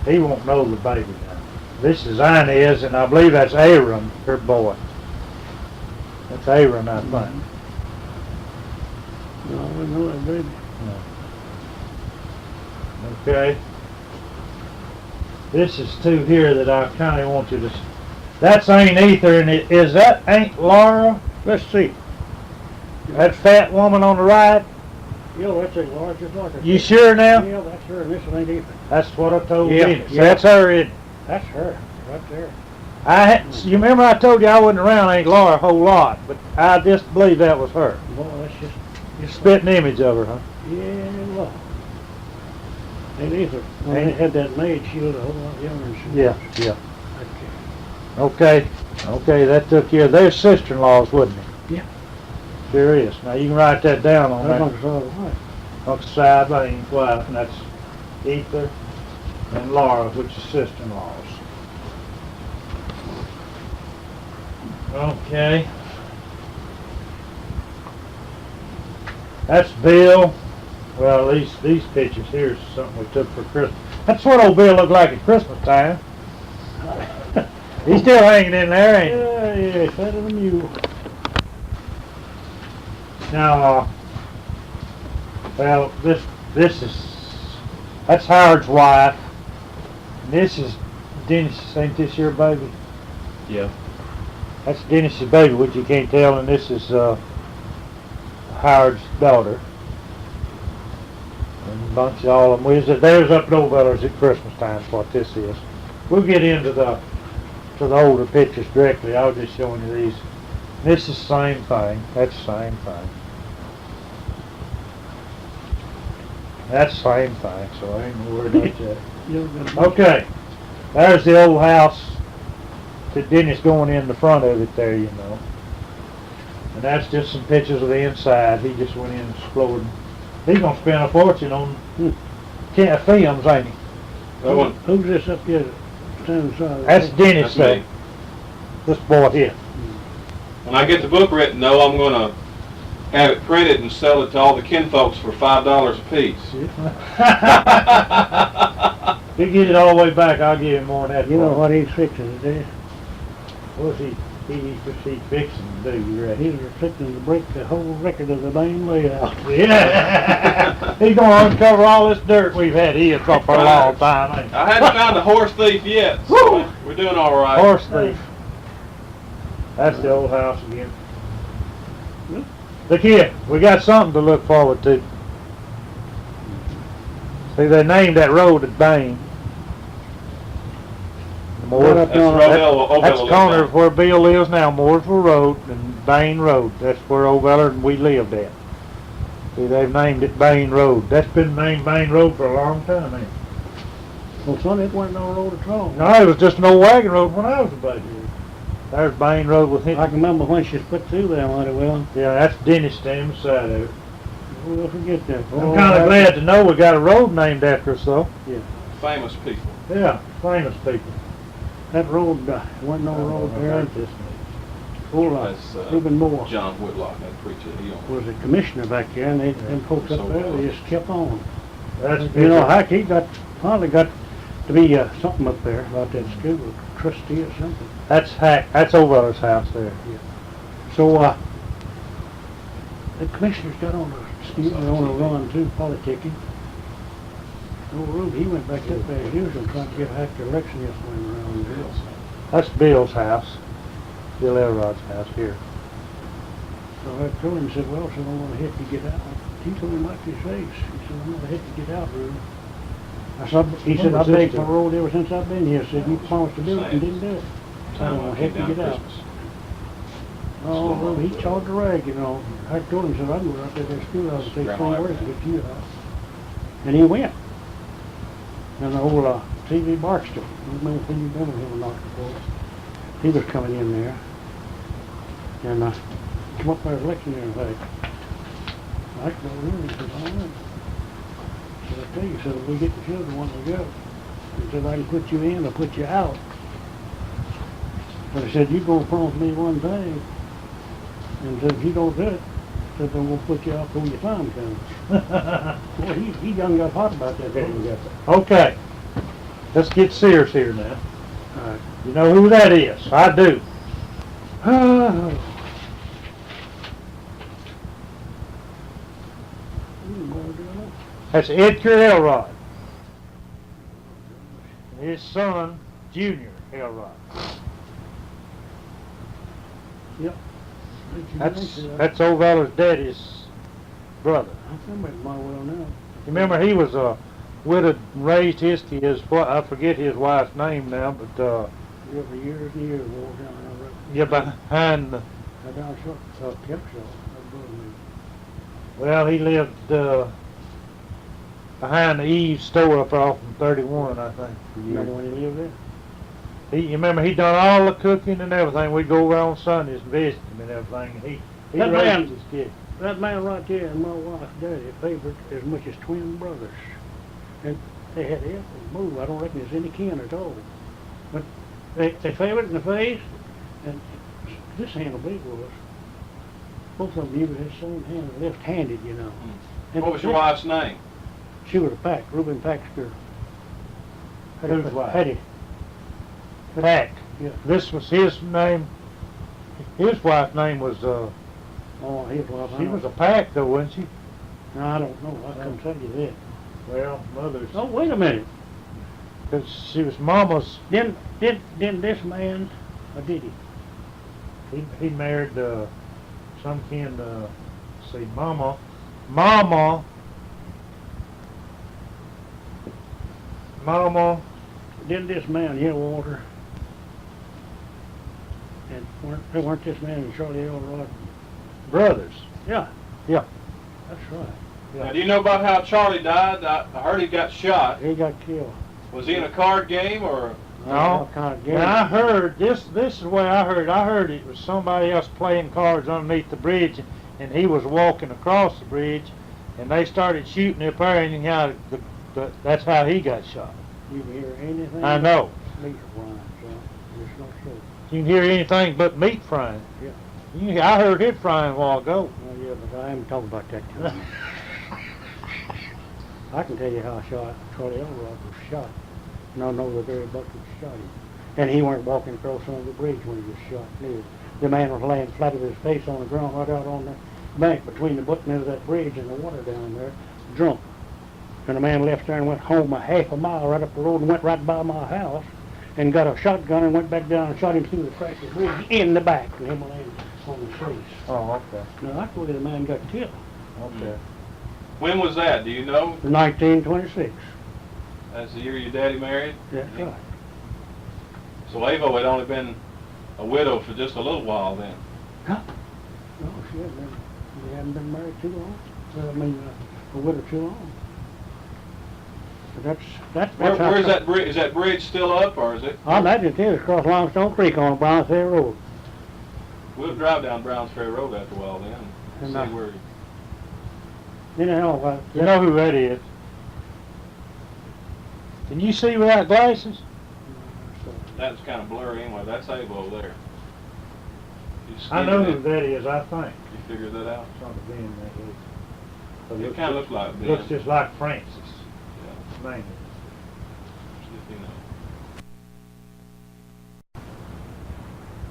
He won't know the baby now. This is Inez, and I believe that's Aaron, her boy. That's Aaron, I think. No, I know that baby. Okay. This is two here that I kind of want you to. That's Ain't Ether, and is that Aunt Laura? Let's see. That fat woman on the right? Yeah, that's a large, just like a... You sure now? Yeah, that's her, and this one ain't either. That's what I told Yeah, Dennis. yeah. That's her. That's her, right there. You remember I told you I wasn't around Aunt Laura a whole lot, but I just believe that was her. Boy, that's just... Spitting image of her, huh? Yeah, well. Ain't either. When they had that maid, she was a whole lot younger than she Yeah, was. yeah. Okay. Okay, that took care of their sister-in-laws, wouldn't it? Yeah. Sure is. Now you can write that down on That's that. on the side of the wife. On the side by Aunt's wife, and that's Ether and Laura, which is sister-in-laws. Okay. That's Bill. Well, these pictures here is something we took for Christmas. That's what old Bill looked like at Christmas time. He's still hanging in there, ain't he? Yeah, fatter than you. Now, well, this is, that's Howard's wife. And this is Dennis, ain't this your baby? Yeah. That's Dennis's baby, which you can't tell, and this is Howard's daughter. And a bunch of all of them. There's up at Old Vellers at Christmas time, is what this is. We'll get into the older pictures directly. I was just showing you these. This is the same thing. That's the same thing. That's the same thing, so I ain't worried about that. Okay, there's the old house that Dennis going in the front of it there, you know. And that's just some pictures of the inside. He just went in and explored. He's gonna spend a fortune on films, ain't he? That one, Who's this up here standing aside? That's Dennis that's there. me. This boy here. When I get the book written, though, I'm going to have it printed and sell it to all the kinfolks for $5 a piece. If you get it all the way back, I'll give him more than that. You know what he's fixing to do? What's he fixing to do, you reckon? He's fixing to break the whole record of the Bain layout. Yeah. He's gonna uncover all this dirt we've had here for a long time, ain't he? I hadn't found a horse thief yet, so we're doing all right. Horse thief. That's the old house again. Look here, we got something to look forward to. See, they named that road at Bain. Right up That's on- That's the corner of where Bill lives now, Mooresville Road and Bain Road. That's where Old Veller and we lived at. See, they've named it Bain Road. That's been named Bain Road for a long time, ain't it? Well, son, it wasn't no road at all. No, it was just an old wagon road when I was a baby. There's Bain Road with him. I can remember when she was put through there mighty well. Yeah, that's Dennis standing beside of it. We'll forget that. I'm kinda glad to know we got a road named after us though. Famous people. Yeah, famous people. That road, wasn't no road there. Full of That's even more. John Whitlock, that preacher. He owned Was a commissioner back there, and them folks up there, they just kept on. That's You know, heck, he finally got to be something up there about that school, trustee or something. That's that's over his house there. So, the commissioners got on the on a run too, politicking. Old Ruby, he went back up there as usual, trying to get back to election this way around there. That's Bill's house. Bill Elrod's house here. So I told him, he said, well, so I'm gonna have to get out. He told him like his face. He said, I'm gonna have to get out, Ruby. He said, I begged for a road ever since I've been here. Said, you promised to do it and didn't do it. So I'm gonna have to get out. Oh, well, he charged the rag, you know. I told him, said, I can go out there to that schoolhouse and take 3 words to get you out. And he went. And the old T.V. Barksdale, you remember him or not before? He was coming in there. And come up there election there and say, I can go in. He said, all right. So I tell you, said, if we get the children, want to go. He said, I can put you in or put you out. But he said, you gonna promise me one thing. And said, if you don't do it, said, then we'll put you out till your time comes. Well, he done got hot about that. Didn't he? Okay. Let's get serious here now. All right. You know who that is? I do. That's Edgar Elrod. And his son, Junior Elrod. Yep. That's old Valor's daddy's brother. I remember my well now. Remember, he was widowed, raised his kids. I forget his wife's name now, but Yeah, for years and years, wore down there. yeah, behind the. I down short, kept short. Well, he lived behind the Eve's store up off from 31, I think. Remember when he lived there? You remember he done all the cooking and everything. We'd go over on Sundays and visit him and everything. And he That raised man- his kids. That man right there and my wife's daddy favored as much as twin brothers. And they had every move. I don't reckon there's any kin at all. But they favored in the face, and this hand of big was. Both of them used his same hand, left-handed, you know. And What was your wife's name? She was a Pack, Reuben Paxter. Whose wife? Hattie. Pack. Yeah. This was his name. His wife's name was, Oh, his wife. she was a Pack though, wasn't she? No, I don't know. I couldn't tell you that. Well, mother's. Oh, wait a minute. Because she was Mama's. Didn't this man, or did he? He married some kin. See, Mama. Didn't this man here, Walter? And weren't this man and Charlie Elrod? Brothers. Yeah. Yeah. That's right. Now, do you know about how Charlie died? I heard he got shot. He got killed. Was he in a card game or? No. All kind of game. And I heard this is the way I heard. I heard it was somebody else playing cards underneath the bridge, and he was walking across the bridge, and they started shooting up there, and anyhow, that's how he got shot. You can hear anything? I know. Meat frying, so it's not true. You can hear anything but meat frying. Yeah. I heard it frying a while ago. Oh, yeah, but I haven't talked about that too much. I can tell you how Charlie Elrod was shot. And I know the very bucket shot him. And he weren't walking across on the bridge when he was shot. Neither. The man was laying flat with his face on the ground right out on the bank between the button of that bridge and the water down there, drunk. And the man left there and went home a half a mile right up the road and went right by my house and got a shotgun and went back down and shot him through the crack of the bridge in the back and him laying on his face. Oh, okay. Now that's where the man got killed. Okay. When was that? Do you know? 1926. That's the year your daddy married? That's right. So Ava had only been a widow for just a little while then. Huh? No, she hadn't been married too long. Well, I mean, a widow too long. But that's Where's that bridge? Is that bridge still up or is it? I imagine it is across Longstone Creek on Browns Ferry Road. We'll drive down Browns Ferry Road after a while then and And, see where. Anyhow, You know who that is? Can you see without glasses? That's kind of blurry anyway. That's Avo there. He's I know skinny who that is, I think. You figure that out? It's on the bin, that is. It kind of looks like Ben. Looks just like Francis. Yeah. Man. See if you know.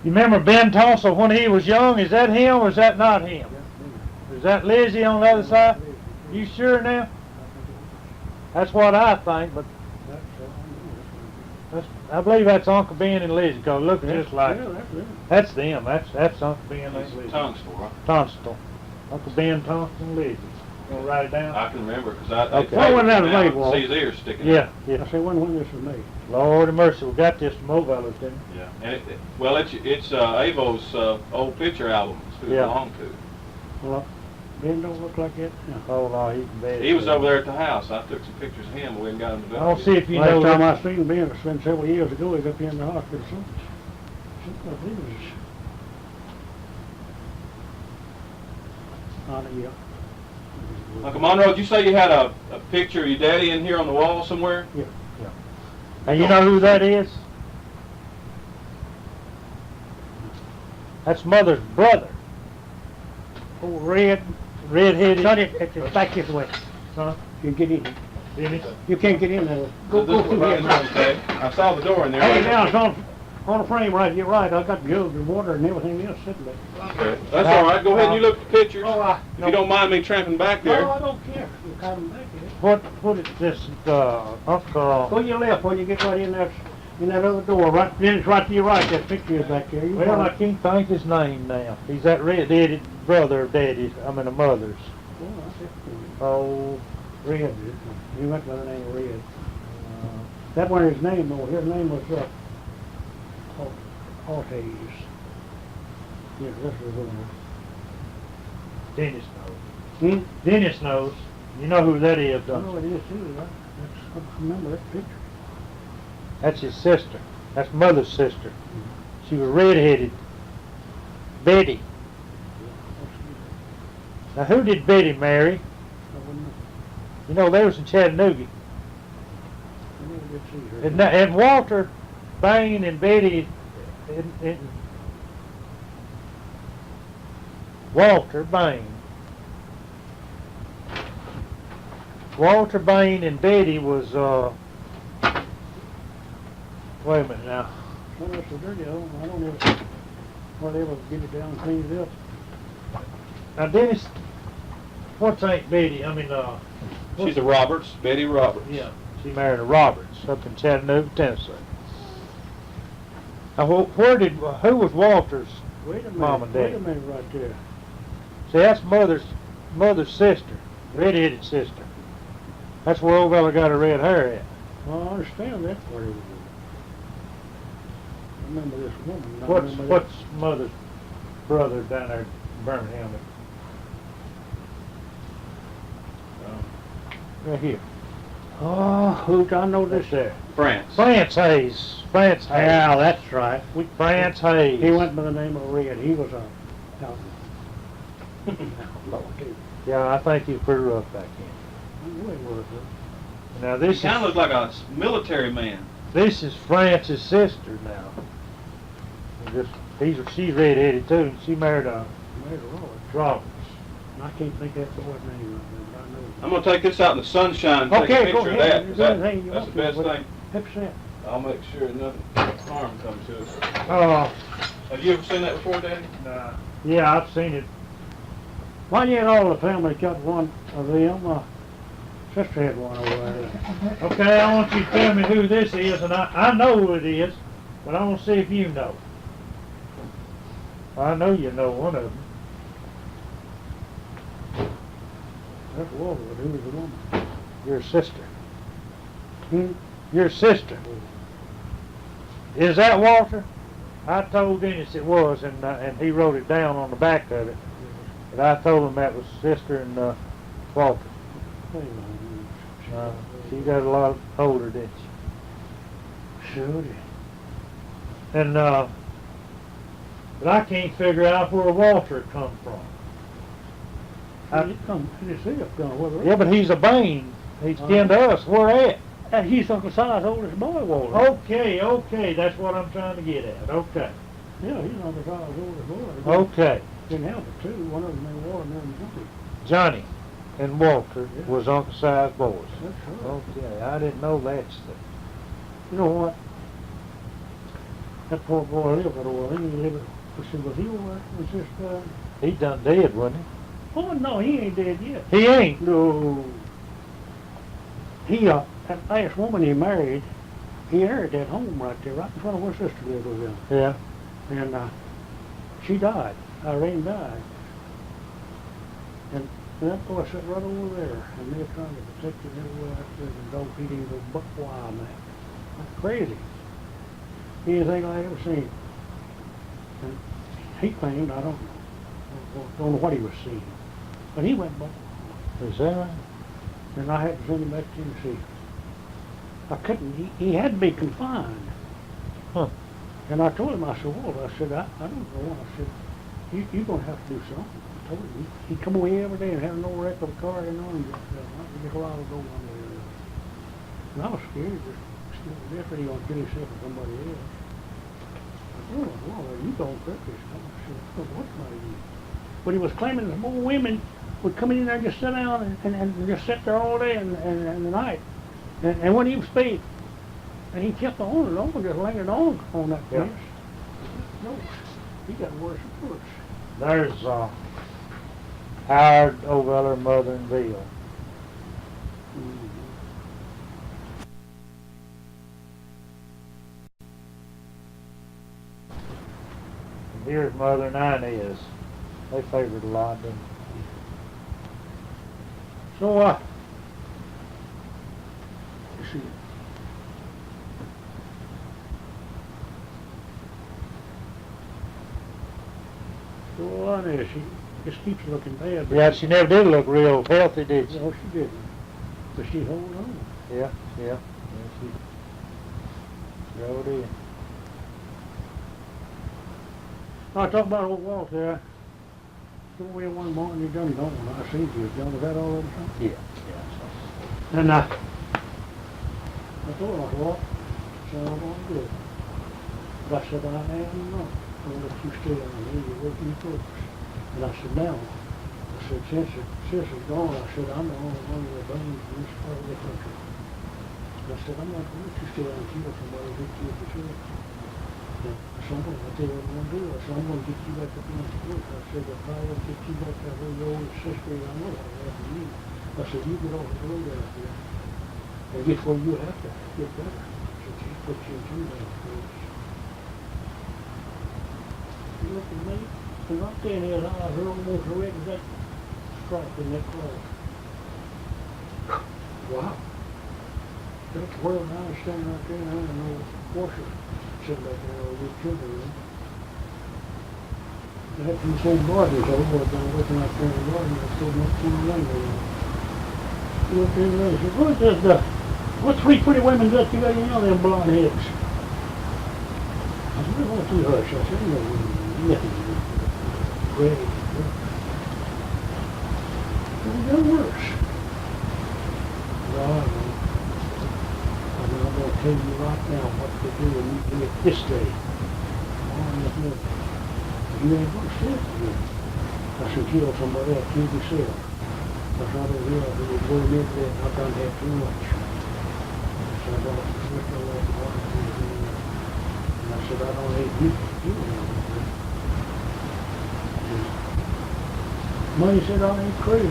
You remember Ben Tossel when he was young? Is that him or is that not him? Is that Lizzie on the other side? You sure now? That's what I think, but I believe that's Uncle Ben and Lizzie, because it looks just like that's them. That's Uncle Ben and Lizzie. Tunstall, right? Tunstall. Uncle Ben, Tunstall, and Lizzie. You want to write it down? I can remember because Okay. I Well, when that was made, Walt. see his ears sticking Yeah, out. yeah. I say, when this was made? Lord of mercy, we got this from Moveller's, didn't we? Yeah, and it's Avo's old picture albums who Yeah. belonged to. Well, Ben don't look like that. No. Oh, no, he's bad. He was over there at the house. I took some pictures of him. We hadn't got him I developed. don't see if you Last know time that. I seen Ben, it's been several years ago, he was up here in the hospital. I believe it was, yeah. Uncle Monroe, did you say you had a picture of your daddy in here on the wall somewhere? And you know who that is? That's Mother's brother. Oh, red. Red-headed. Shut it, it's back this way. Huh? You can get in. Dennis? You can't get in there. Go This through was here. right there, okay. I saw the door in there. Hey, now, it's on the frame right, you're right, I got jugs of water and everything else sitting there. Okay. That's all right. Go ahead and you look at the pictures. Oh, If you don't mind me tramping back there. No, I don't care, you got them back here. What is this, Uncle? Go your left when you get right in that other door, right, then it's right to your right, that picture is back there. You Well, got I it. can't think his name now. He's that red-headed brother of Daddy's, I mean, of Mother's. Oh, that's it. Oh, Red, he went by the name of Red. That wasn't his name though, his name was, Ortiz. Yeah, this is the one. Dennis knows. Hmm? Dennis knows. You know who that is, I don't know you? it is too, right? I remember that picture. That's his sister. That's Mother's sister. She was red-headed. Betty. Now, who did Betty marry? I wouldn't know. You know, they was in Chattanooga. I never did see her. And Walter, Bain, and Betty, Walter Bain. Walter Bain and Betty was, wait a minute now. Well, that's so dirty, I don't ever get it down and clean it up. Now, Dennis, what's Aunt Betty? I mean, She's a Roberts, Betty Roberts. yeah, she married a Roberts up in Chattanooga, Tennessee. Now, who was Walter's Wait a minute, mom and wait dad? a minute right there. See, that's mother's sister, red-headed sister. That's where old fella got her red hair at. Well, I understand that part of it. I remember this woman. I What's remember that. what's mother's brother down there in Birmingham? Right here. Oh, who, I know this. There. France. France Hayes. France Hayes. Yeah, that's right. France Hayes. He went by the name of Red. He was a outlaw. Yeah, I think he was pretty rough back then. I knew he was. Now He this kind of is looks like a military man. France's sister now. She's red-headed too. And she married a Made a roll. Roberts. I can't think that's the boy's name. I know. I'm going to take this out in the sunshine and take a Okay, go picture of ahead. that. 'Cause Do anything you that's the want to, best but- thing. Hip I'll make sure nothing harm comes to us. Oh, Have you ever seen that before, Daddy? yeah, I've seen it. Why you had all the family got one of them? My sister had one over there. Okay, I want you to tell me who this is, and I know who it is, but I want to see if you know. I know you know one of them. That's Walter, but who was the woman? Your sister. Hmm? Your sister. Is that Walter? I told Dennis it was, and he wrote it down on the back of it. But I told him that was sister and Walter. She got a lot older, didn't she? Sure. And but I can't figure out where Walter come from. He come, he see up gone, whether. Yeah, but he's a Bain. He's kin to us. Where at? He's Uncle Si's oldest boy, Walton. Okay, that's what I'm trying to get at. Okay. Yeah, he's Uncle Si's oldest boy. Okay. Didn't help it too, one of them named Walton, and Johnny. Johnny and Walter Yeah. was Uncle Si's boys. That's right. Okay, I didn't know that stuff. You know what? That poor boy lived for a while. He lived, was he over there? Was just, He done dead, wasn't oh no, he ain't dead yet. he? He ain't. No. He, that last woman he married, he married that home right there, right in front of where sister lived with him. Yeah. And, she died. Irene died. And that boy sat right over there, and they're trying to protect him everywhere out there, and don't feed him the buck wild, man. That's crazy. Anything I ever seen. And he claimed, I don't know what he was seeing, but he went back. Is that right? And I had to send him back to Tennessee. I couldn't, he had to be confined. Huh. And I told him, I said, well, I said, I don't know. I said, you're going to have to do something. I told him, he'd come away every day and have no wreck of a car, you know, and just a while ago one way or the other. And I was scared, just definitely going to kill himself or somebody else. I told him, well, you don't cook this time. I said, what's my you? But he was claiming that more women would come in there and just sit down and just sit there all day and the night. And when he would speak, and he kept on and on, just lingered on that place. Yeah. No, he got worse and worse. There's Howard O'Veller, Mother, and Bill. And here's Mother and Inez. They favored a lot, didn't they? So, you see, so Inez, she just keeps looking bad. But Yeah, she never did look real healthy, did she? No, she didn't. But she hold on. Yeah. She rode in. I talk about old Walter. Go away one morning, you done gone. I seen you. Done was that all of a sudden? Yeah. And I told him, I said, Walt, so I'm going to do it. But I said, I am not going to let you stay on here. You're working your books. And I said, now, I said, since it's gone, I said, I'm the only one of the Bains in this part of the country. And I said, I'm not going to let you stay on here. Somebody will hit you with the truck. And I said, I'm going to tell you what I'm going to do. I said, I'm going to get you back up on the roof. I said, if I will get you back out where your old sister is, I know I'll have you. I said, you get off the road out there and get where you have to get better. So she put you in two down first. You look at me, and I'm standing here, I heard almost a red that stripe in that cloth. Wow. That's where I was standing right there, and I had no washer sitting back there over the children room. I had some same gardeners over there, been working out there in the garden, I still not seen the young lady. He looked in there and said, what is that? What three pretty women that you got in them blonde heads? I said, well, why don't you hush? I said, nothing. Great. It got worse. No, I know. I'm going to tell you right now what to do when you do it this day. You ain't going to stay again. I said, kill somebody else, kill yourself. I said, I don't realize it was going into that, I've done that too much. I said, I got to switch my life to what I do. And I said, I don't hate you, you know. Money said, I ain't crazy.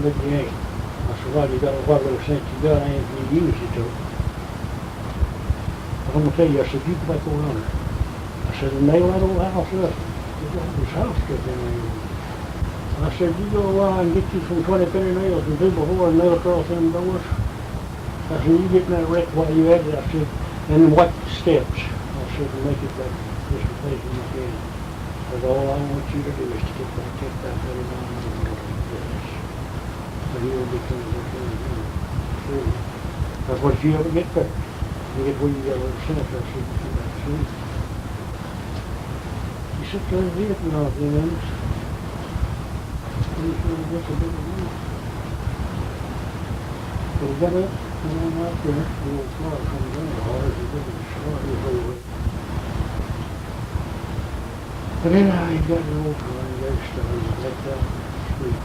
But you ain't. I said, well, you got what little sense you got, I ain't going to use it to. I'm going to tell you, I said, you go back over under. I said, nail that old house up. You got this house stuck in there. I said, you go around and get you some 20 penny nails and do before and nail across them doors. I said, you get in that wreck while you at it. I said, and watch the steps. I said, make it back this place when you can. Because all I want you to do is to get that little down and go like this. So you'll be coming through. That's what you ever get better. You get where you got a little sense. I said, you come back through. You sit there and eat it now, you know. Just a bit of money. So we got up, went on out there, the old car comes down the hard, he didn't start his over. But anyhow, he got the old car and they started, he let down the street.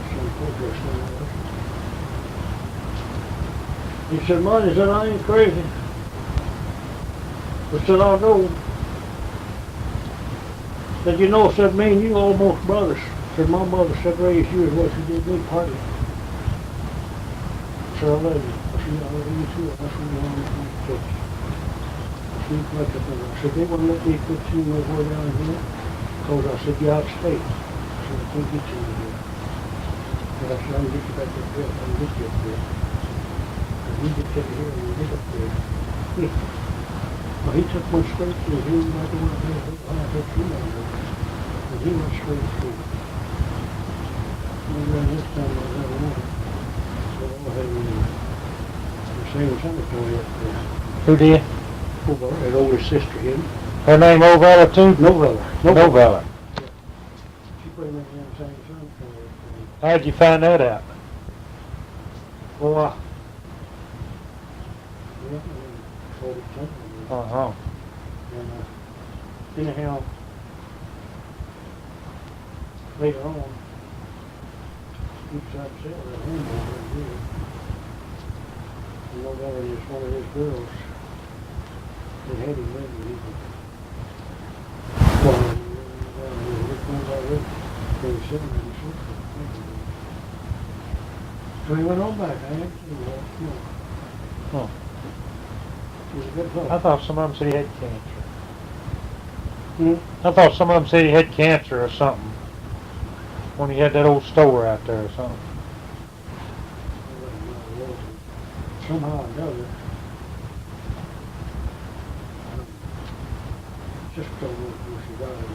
Some protest on that. He said, Monty, he said, I ain't crazy. But said, I'll go. Said, you know, said, me and you almost brothers. Said, my mother said, raised you as what she did me, partly. Said, I love you. I said, I love you too. That's what you want me to do. She looked at me. I said, they wouldn't let me put you nowhere down here. Because I said, you're out of state. I said, I can't get you in here. But I said, I can get you back up there. I can get you up there. And you get to here and you get up there. Well, he took one straight through. He was like the one that I took you down there. And he went straight through. And then this time I got one. So I had the same cemetery up there. Who did? Over, that older sister him. Her name Ovella too? Novella. Novella. She put him in the same cemetery. How'd you find that out? Well, yeah, told it something. Uh-huh. And anyhow, later on, he decided to sell that home over here. And Novella is one of his girls. They had him living, he was flying around here, which ones I read, they were sitting in the sofa. So he went on back, I hadn't seen him, you know. Huh. He was a good fellow. I thought some of them said he had cancer. Hmm? I thought some of them said he had cancer or something. When he had that old store out there or something. Somehow or another, just don't know who she died.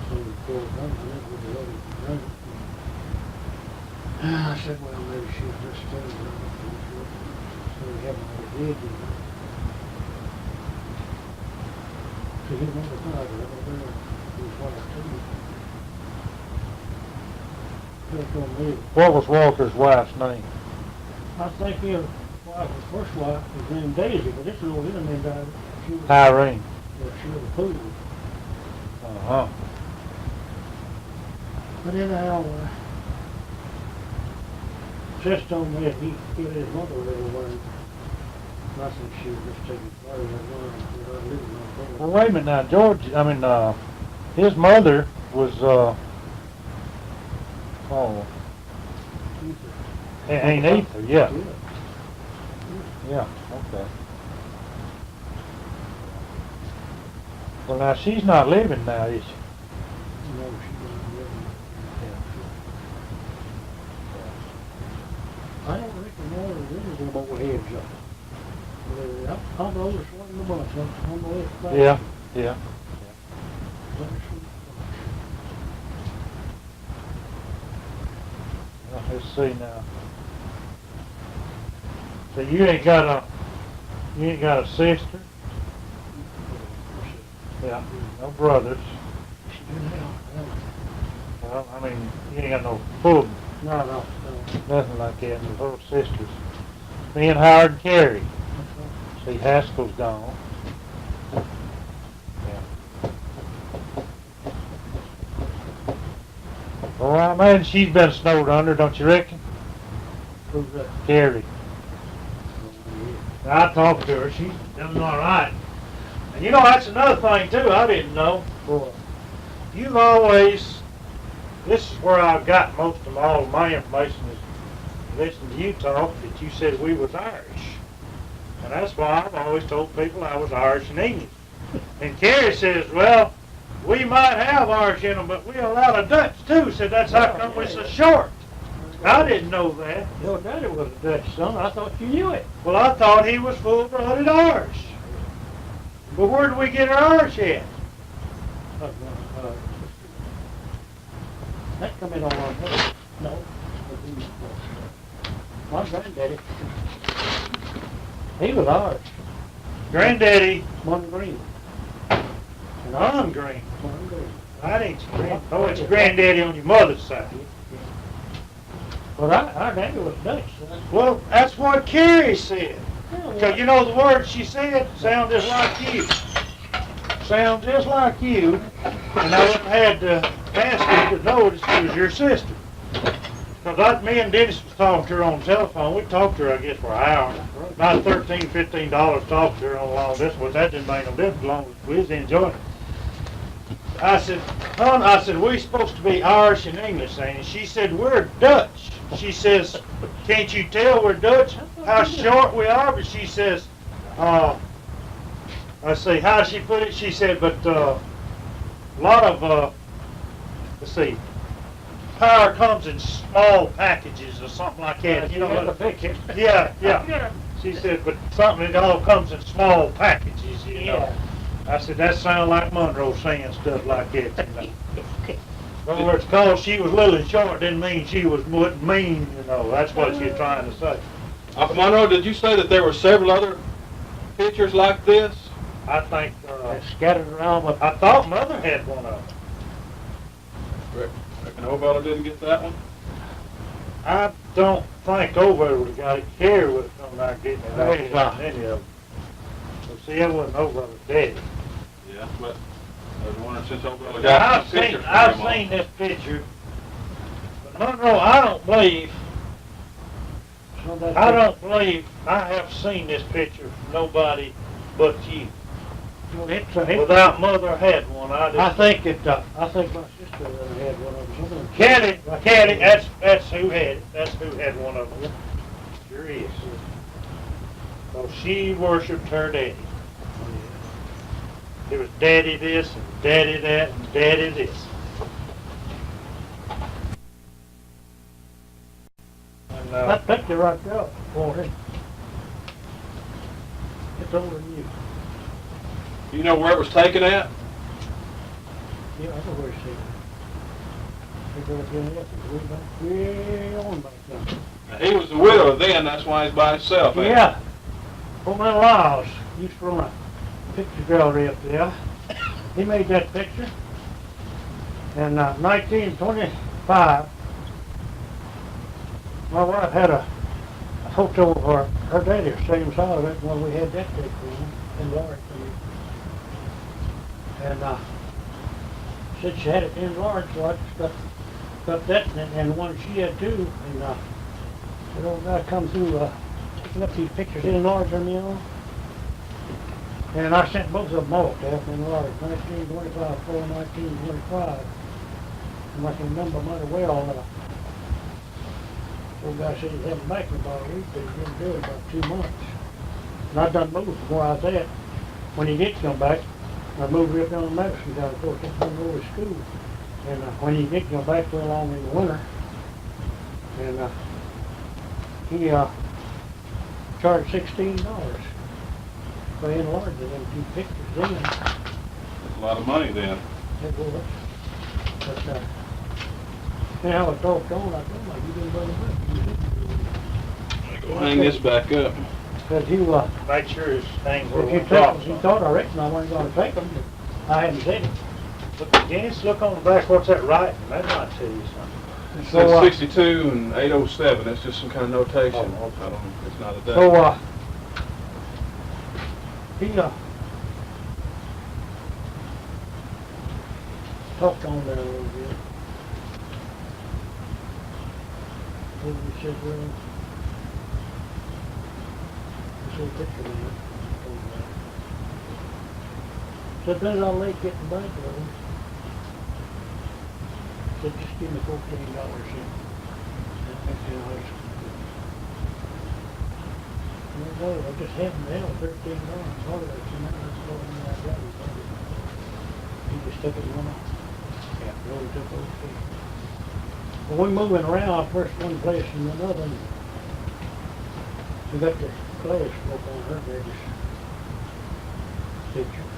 Some poor gun, I never would have let him run. I said, well, maybe she was just standing there. So we haven't had a dig, you know. So he never died, I don't know. He was one or two. Just don't live. What was Walter's wife's name? I think his wife, his first wife, was named Daisy, but this is old enemy died. She was, Irene. yeah, she was a fool. Uh-huh. But anyhow, just told me that he killed his mother a little while. I think she was just taking part of that one without living on Well, wait a minute now, George, his mother was, Aunt Ether, yeah. Yeah, okay. Well, now, she's not living now, is she? No, she wasn't living. I don't reckon more than this is about heads up. I'm the oldest one in the bunch, I'm the oldest guy. Yeah, yeah. Well, let's see now. So you ain't got a sister? Yeah, no brothers. Well, I mean, you ain't got no full, No. nothing like that, no little sisters. Me and Howard and Carrie. See, Haskell's gone. Yeah. Well, I imagine she's been snowed under, don't you reckon? Who's that? Carrie. I talked to her, she's doing all right. And you know, that's another thing too, I didn't know. Boy, You've always, this is where I've got most of all of my information is listening to you talk, that you said we was Irish. And that's why I've always told people I was Irish and English. And Carrie says, well, we might have Irish in them, but we a lot of Dutch too. Said that's how come we're so short. I didn't know that. your daddy was a Dutch son, I thought you knew it. Well, I thought he was full-blooded Irish. But where did we get our Irish at? That come in on our boat. No. My granddaddy, he was Irish, Granddaddy, Monroe Green. Ron Green. Monroe Green. That ain't your oh, it's granddaddy on your mother's side. But our daddy was Dutch. Well, that's what Carrie said. Cause you know the words she said sound just like you. Sound just like you. And I wouldn't have had to ask you to know that she was your sister. Cause like me and Dennis was talking to her on the telephone. We talked to her, I guess, for an hour. About $13, $15 talking to her on a long distance, but that didn't make no difference as long as we was enjoying it. I said, hon, I said, we're supposed to be Irish and English, ain't it? She said, we're Dutch. She says, can't you tell we're Dutch? How short we are? But she says, I say, how she put it? She said, but a lot of, let's see, power comes in small packages or something like that. You know what? Yeah, yeah. She said, but something, it all comes in small packages, you know. I said, that sounds like Monroe saying stuff like that, you know. In other words, cause she was little and short didn't mean she was mean, you know. That's what she's trying to say. Monroe, did you say that there were several other pictures like this? I think, Scattered around with. I thought Mother had one of them. Reckon Obella didn't get that one? I don't think Over would have got it. Carrie would have come down and getting it. Oh, wow. Any of them. But see, that wasn't Over's daddy. Yeah, but I was wondering since Obella Now, got the picture. I've seen this picture. But Monroe, I don't believe I have seen this picture from nobody but you. Without Mother had one, I think my sister had one of them. Caddy, that's who had it. That's who had one of them. Sure is. So she worshipped her daddy. It was daddy this and daddy that and daddy this. And, That picture right there, boy, it's older than you. You know where it was taken at? Yeah, I know where it's at. Way on back there. He was a widow then, that's why he's by himself. ain't he? Yeah. From my Laos, used to run a picture gallery up there. He made that picture. In 1925, my wife had a photo of her daddy, same size as that one we had that picture in Lawrence. And said she had it in Lawrence, so I just got that, and one she had too. And that old guy come through picking up these pictures in Lawrence, you know. And I sent both of them off to in Lawrence, 1925, 1925. And I can remember mighty well. Old guy said he'd have them back in about a week, but he didn't do it about 2 months. And I done moved from where I was at. When he did come back, I moved up down to Madison down, of course, that's Monroe to school. And when he did come back, we along in the winter. And he charged $16 for enlarging them 2 pictures then. That's a lot of money then. It was. But anyhow, I talked on, I told him, you didn't bring it up. Go hang this back up. Because he make sure his things were if you on top. he thought I reckon I wasn't going to take them, but I hadn't said it. Look, Dennis, look on the back. What's that writing? That might tell you something. It So, says 62 and 807. That's just some kind of notation. Oh, okay. I don't, it's not a date. So, he talked on there a little bit. Then he said, well, this little picture man. Said, then I'll late getting back to them. Said, just give me $14 in. No, I just happened to have $13. Part of it, you know, that's all I got. He just took it and went off. Yeah, really took those two. Well, we moving around, first one place and another, and we got the glass broke on her daddy's picture.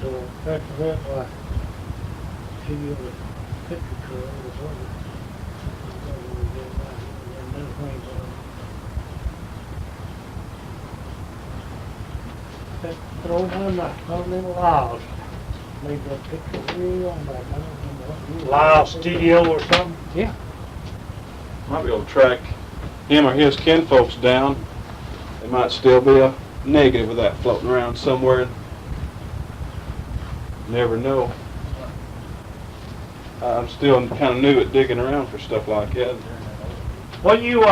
So after that, she gave a picture to her with her. And then things that old one, little Laos. made that picture real back. I don't remember what year. Lyle Studio or something? Yeah. Might be able to track him or his kinfolks down. There might still be a negative of that floating around somewhere. Never know. I'm still kind of new at digging around for stuff like that. Well, you,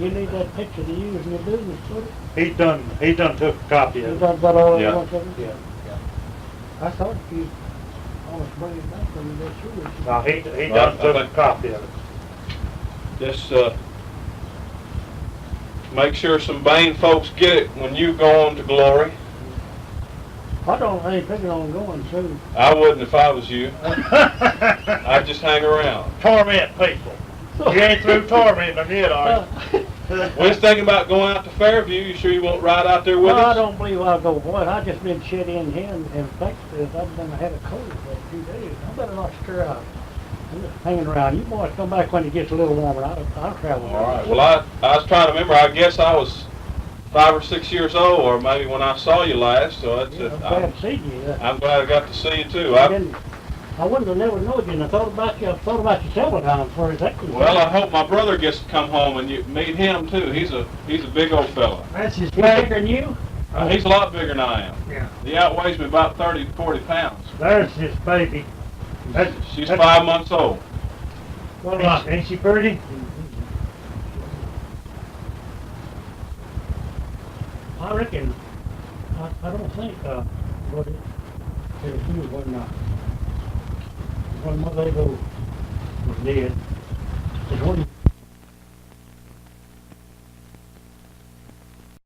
You need that picture to use in your business, too? he done took a copy You of it. talked about all Yeah. that once of it? Yeah. I thought you almost bring it back when you get through. No, he Well, done took a think- copy of it. Just make sure some Bain folks get it when you go on to glory. I don't ain't thinking on going soon. I wouldn't if I was you. I'd just hang around. Torment people. You ain't through tormenting them yet, are you? We was thinking about going out to Fairview. You sure you won't ride out there with No, I us? don't believe I'll go. Boy, I just been shut in here and thanks to this, I've been had a cold for a few days. I better not stir out. I'm just hanging around. You boys come back when it gets a little warmer. I'll travel. All right. Well, I was trying to remember. I guess I was 5 or 6 years old, or maybe when I saw you last. So it's Yeah, I'm glad to see you. I'm glad I got to see you too. I wouldn't have never known you, and I thought about you. I thought about you several times for a second. Well, I hope my brother gets to come home and you meet him too. He's a big old fella. That's his He's bigger than you? He's a lot bigger than I am. Yeah. He outweighs me about 30 to 40 pounds. There's his baby. She's 5 months old. Well, ain't she pretty? I reckon, I don't think, but it was you when Mother Ego was dead. Is when